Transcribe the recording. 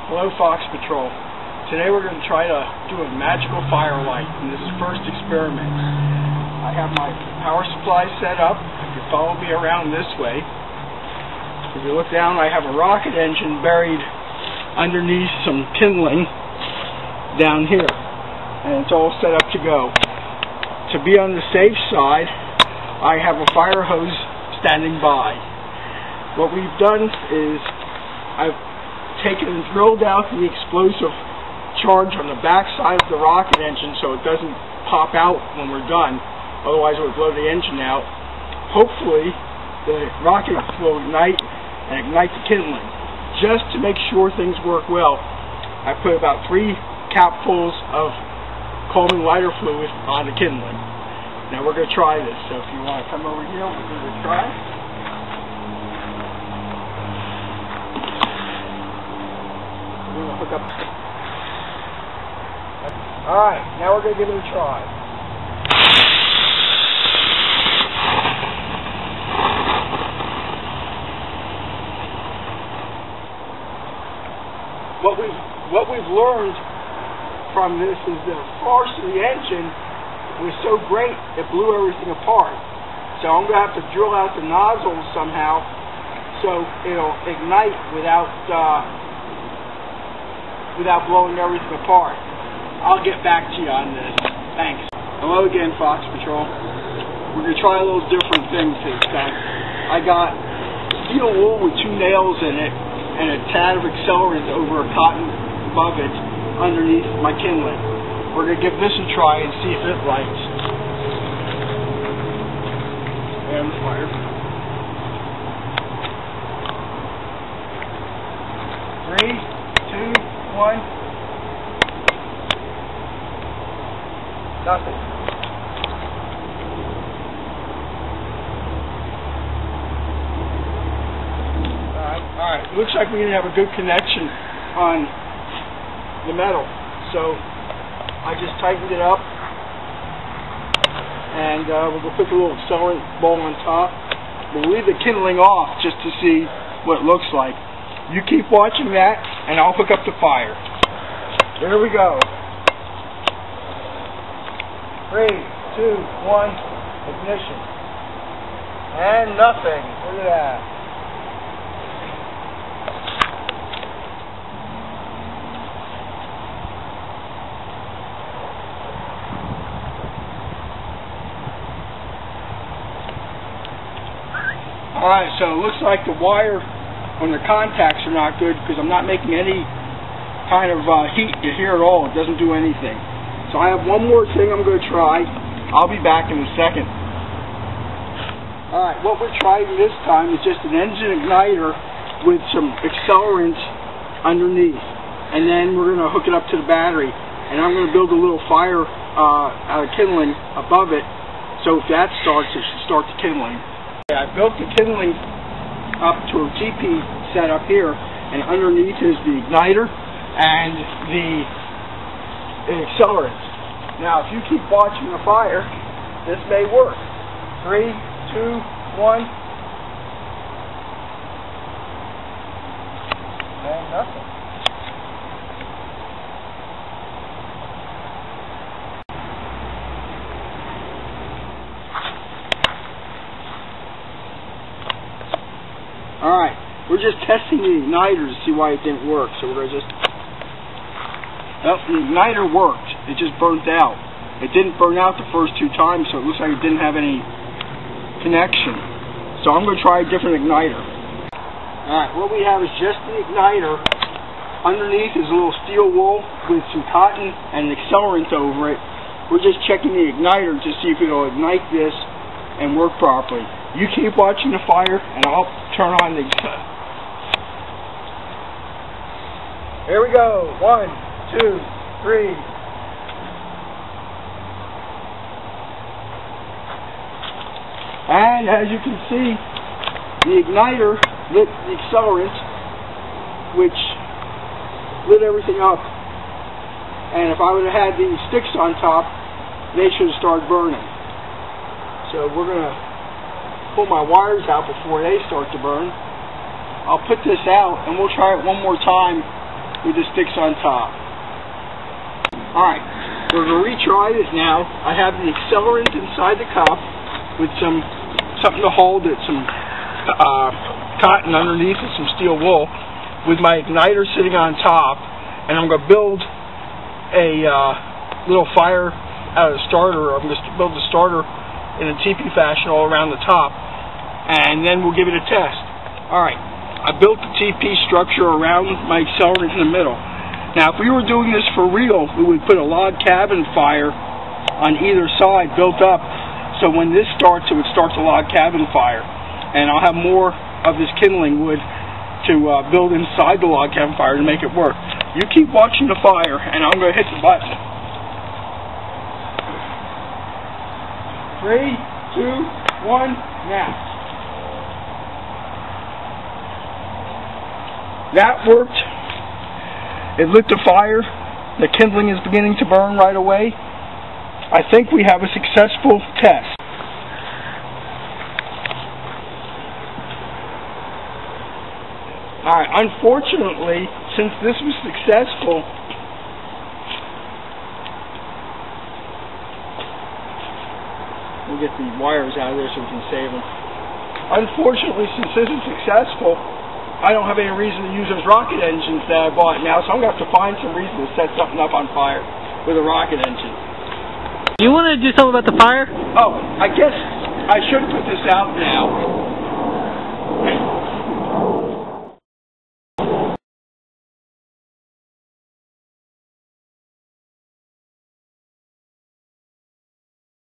Hello, Fox Patrol. Today we're going to try to do a magical firelight in this first experiment. I have my power supply set up. If you follow me around this way, if you look down, I have a rocket engine buried underneath some kindling down here, and it's all set up to go. To be on the safe side, I have a fire hose standing by. What we've done is I've taken and drilled out the explosive charge on the back side of the rocket engine so it doesn't pop out when we're done, otherwise it would blow the engine out. Hopefully the rocket will ignite and ignite the kindling. Just to make sure things work well, I put about 3 capfuls of calming lighter fluid on the kindling. Now we're going to try this, so if you want to come over here, we're going to try. Hook up. Alright, now we're going to give it a try. What we've learned from this is the force of the engine was so great it blew everything apart. So I'm going to have to drill out the nozzles somehow so it'll ignite without blowing everything apart. I'll get back to you on this. Thanks. Hello again, Fox Patrol. We're going to try a little different things this time. I got steel wool with 2 nails in it and a tad of accelerant over a cotton above it underneath my kindling. We're going to give this a try and see if it lights. And the fire. 3, 2, 1. Nothing. Alright. Looks like we didn't have a good connection on the metal. So I just tightened it up. And we're going to put the little accelerant ball on top. We'll leave the kindling off just to see what it looks like. You keep watching that, and I'll hook up the fire. There we go. 3, 2, 1, ignition. And nothing. Look at that. Alright, so it looks like the wire on the contacts are not good because I'm not making any kind of heat here at all. It doesn't do anything. So I have one more thing I'm going to try. I'll be back in a second. Alright, what we're trying this time is just an engine igniter with some accelerant underneath. And then we're going to hook it up to the battery. And I'm going to build a little fire out of kindling above it. So if that starts, it should start the kindling. I built the kindling up to a GP setup here, and underneath is the igniter and the accelerant. Now, if you keep watching the fire, this may work. 3, 2, 1, and nothing. Alright, we're just testing the igniter to see why it didn't work. So we're going to just... Well, the igniter worked. It just burnt out. It didn't burn out the first 2 times, so it looks like it didn't have any connection. So I'm going to try a different igniter. Alright, what we have is just the igniter. Underneath is a little steel wool with some cotton and an accelerant over it. We're just checking the igniter to see if it'll ignite this and work properly. You keep watching the fire, and I'll turn on the... Here we go. 1, 2, 3. And as you can see, the igniter lit the accelerant, which lit everything up. And if I would have had these sticks on top, they should have started burning. So we're going to pull my wires out before they start to burn. I'll put this out and we'll try it one more time with the sticks on top. Alright, we're going to retry it now. I have the accelerant inside the cup with something to hold it, some cotton underneath and some steel wool, with my igniter sitting on top, and I'm going to build a little fire out of the starter. I'm going to build the starter in a teepee fashion all around the top, and then we'll give it a test. Alright, I built the teepee structure around my accelerant in the middle. Now, if we were doing this for real, we would put a log cabin fire on either side built up, so when this starts, it would start the log cabin fire. And I'll have more of this kindling wood to build inside the log cabin fire to make it work. You keep watching the fire, and I'm going to hit the button. 3, 2, 1, now. That worked. It lit the fire. The kindling is beginning to burn right away. I think we have a successful test. Alright, unfortunately, since this was successful, we'll get the wires out of there so we can save them. Unfortunately, since this is successful, I don't have any reason to use those rocket engines that I bought now, so I'm going to have to find some reason to set something up on fire with a rocket engine. Do you want to do something about the fire? Oh, I guess I should put this out now.